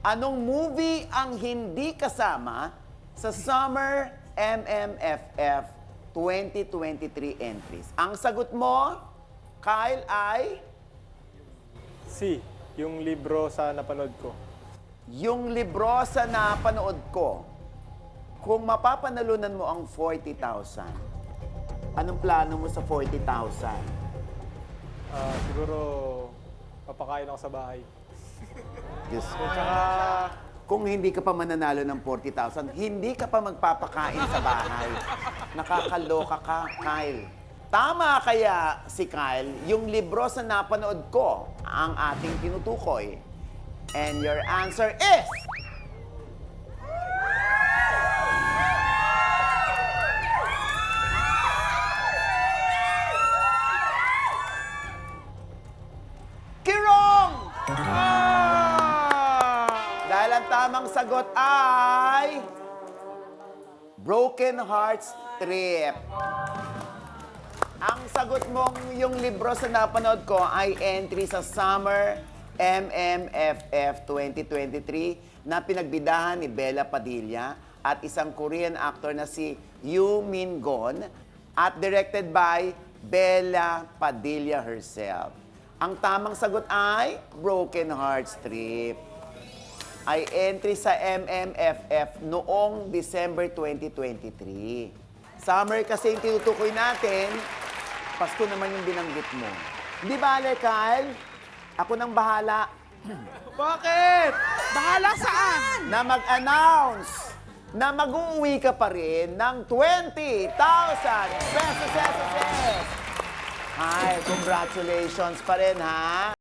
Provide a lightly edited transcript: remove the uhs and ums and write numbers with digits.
Anong movie ang hindi kasama sa Summer MMFF 2023 entries? Ang sagot mo, Kyle, ay C, yung libro sa napanood ko. yung libro sa napanood ko. Kung mapapanalunan mo ang 40,000, anong plano mo sa 40,000? Siguro, papakain ako sa bahay. Diyos ko. Tsaka, Kung hindi ka pa mananalo ng 40,000, hindi ka pa magpapakain sa bahay. Nakakaloka ka, Kyle. Tama kaya si Kyle, yung libro sa napanood ko ang ating tinutukoy. And your answer is... Kirong! Dahil ang tamang sagot ay... Broken Hearts Trip. Ang sagot mong yung libro sa napanood ko ay entry sa Summer MMFF 2023 na pinagbidahan ni Bella Padilla at isang Korean actor na si Yoo Min-gon at directed by Bella Padilla herself. Ang tamang sagot ay Broken Hearts Trip. Ay entry sa MMFF noong December 2023. Summer kasi yung tinutukoy natin, Pasko naman yung binanggit mo. Di ba, Kyle? Ako nang bahala bakit? Bahala saan? na mag-announce na mag-uuwi ka pa rin ng 20,000 pesos. Hi, congratulations pa rin, ha?